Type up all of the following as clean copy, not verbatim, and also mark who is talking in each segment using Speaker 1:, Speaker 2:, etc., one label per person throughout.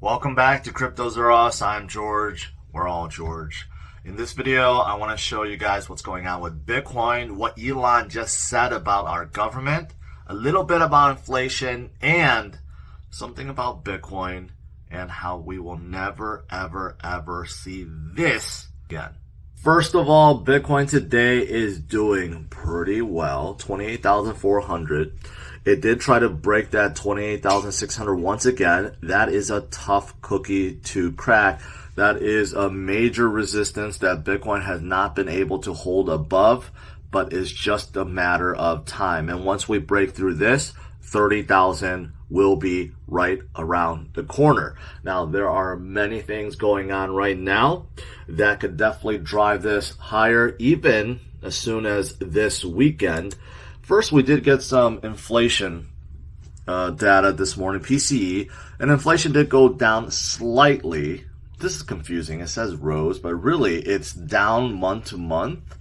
Speaker 1: Welcome back to Cryptos Are Us. I'm George. We're all George. In this video, I want to show you guys what's going on with Bitcoin, what Elon just said about our government, a little bit about inflation, and something about Bitcoin and how we will never, ever see this again. First of all, Bitcoin today is doing pretty well, 28,400. It did try to break that 28,600 once again. That is a tough cookie to crack. That is a major resistance that Bitcoin has not been able to hold above, but is just a matter of time. And once we break through this, 30,000 will be right around the corner. Now, there are many things going on right now that could definitely drive this higher, even as soon as this weekend. First, we did get some inflation data this morning, PCE, and inflation did go down slightly. This is confusing. It says rose, but really it's down month to month.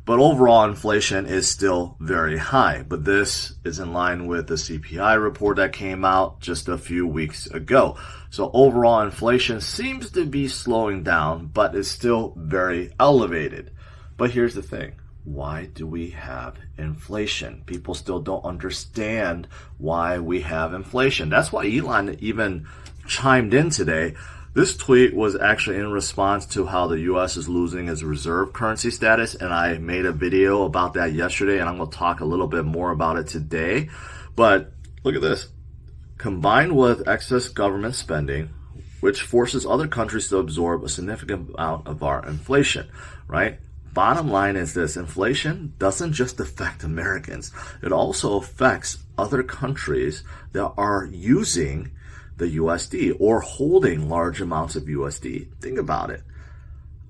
Speaker 1: But overall, inflation is still very high. But this is in line with the CPI report that came out just a few weeks ago. So overall, inflation seems to be slowing down, but it's still very elevated. But here's the thing. Why do we have inflation? People still don't understand why we have inflation. That's why Elon even chimed in today. This tweet was actually in response to how the U.S. is losing its reserve currency status, and I made a video about that yesterday, and I'm going to talk a little bit more about it today. But look at this. Combined with excess government spending, which forces other countries to absorb a significant amount of our inflation, right? Bottom line is this: inflation doesn't just affect Americans. It also affects other countries that are using the USD or holding large amounts of USD. Think about it.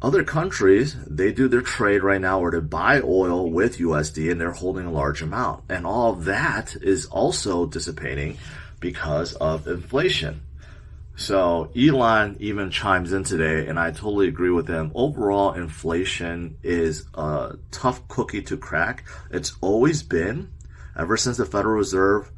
Speaker 1: Other countries, they do their trade right now or to buy oil with USD, and they're holding a large amount. And all of that is also dissipating because of inflation. So Elon even chimes in today, and I totally agree with him. Overall, inflation is a tough cookie to crack. It's always been, ever since the Federal Reserve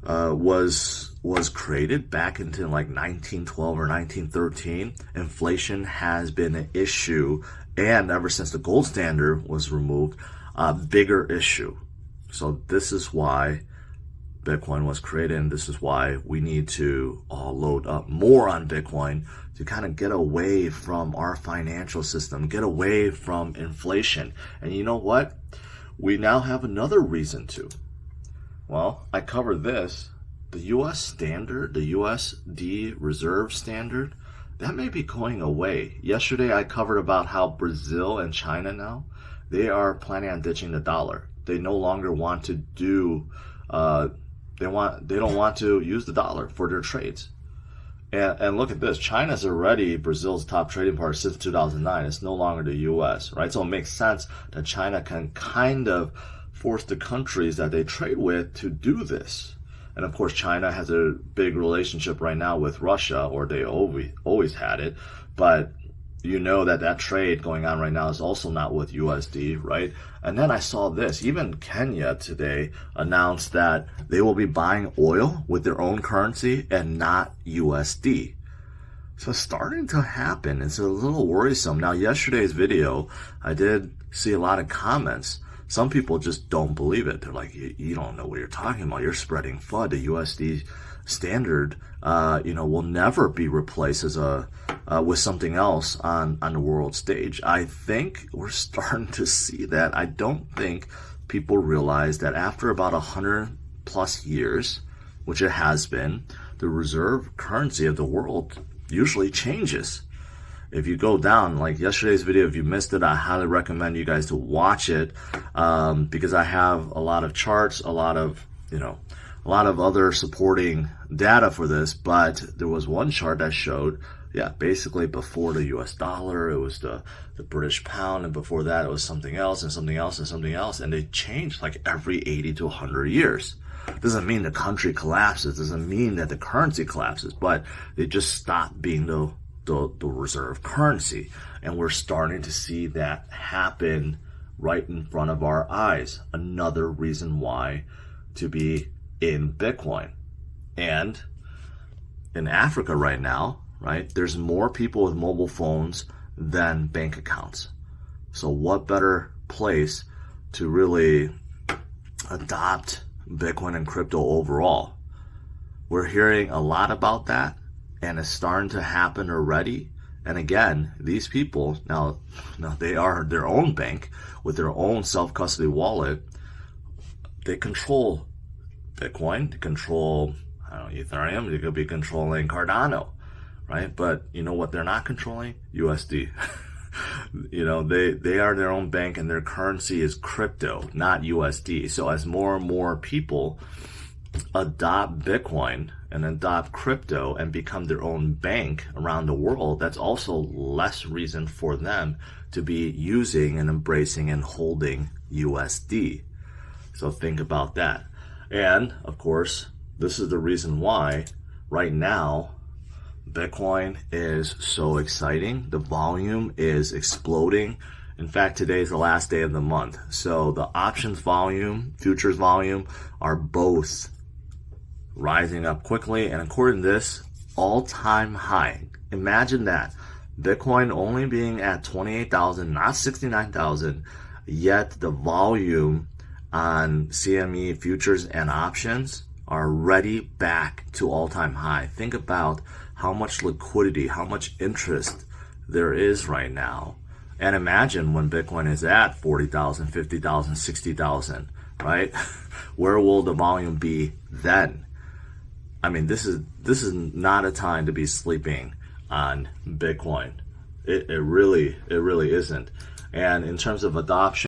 Speaker 1: was created back into like 1912 or 1913. Inflation has been an issue, and ever since the gold standard was removed, a bigger issue. So this is why Bitcoin was created, and this is why we need to all load up more on Bitcoin to kind of get away from our financial system, get away from inflation. And you know what? We now have another reason to. Well, I covered this. The US standard, the USD reserve standard, that may be going away. Yesterday I covered about how Brazil and China now, they are planning on ditching the dollar. They no longer want to do they don't want to use the dollar for their trades. And look at this. China's already Brazil's top trading partner since 2009. It's no longer the US, right? So it makes sense that China can kind of force the countries that they trade with to do this. And of course, China has a big relationship right now with Russia, or they always had it. But you know that trade going on right now is also not with USD, right? And then I saw this. Even Kenya today announced that they will be buying oil with their own currency and not USD. So it's starting to happen. It's a little worrisome. Now, yesterday's video, I did see a lot of comments. Some people just don't believe it. They're like, you don't know what you're talking about. You're spreading FUD. The USD standard, will never be replaced as with something else on the world stage. I think we're starting to see that. I don't think people realize that after about 100 plus years, which it has been, the reserve currency of the world usually changes. If you go down, like yesterday's video, if you missed it, I highly recommend you guys to watch it, because I have a lot of charts, a lot of other supporting data for this. But there was one chart that showed, basically before the US dollar, it was the British pound, and before that it was something else and something else and something else, and they changed like every 80 to 100 years. Doesn't mean the country collapses, doesn't mean that the currency collapses, but they just stopped being the reserve currency. And we're starting to see that happen right in front of our eyes. Another reason why to be in Bitcoin. And in Africa right now, right, there's more people with mobile phones than bank accounts. So what better place to really adopt Bitcoin and crypto overall? We're hearing a lot about that, and it's starting to happen already. And again, these people, now they are their own bank with their own self-custody wallet. They control Bitcoin, they control, Ethereum, they could be controlling Cardano, right? But you know what they're not controlling? USD. They are their own bank, and their currency is crypto, not USD. So as more and more people adopt Bitcoin and adopt crypto and become their own bank around the world, that's also less reason for them to be using and embracing and holding USD. So think about that. And of course, this is the reason why right now Bitcoin is so exciting. The volume is exploding. In fact, today is the last day of the month. So the options volume, futures volume are both rising up quickly. And according to this, all-time high. Imagine that. Bitcoin only being at 28,000, not 69,000, yet the volume on CME futures and options are already back to all-time high. Think about how much liquidity, how much interest there is right now. And imagine when Bitcoin is at 40,000, 50,000, 60,000, right? Where will the volume be then? I mean, this is not a time to be sleeping on Bitcoin. It really isn't. And in terms of adoption,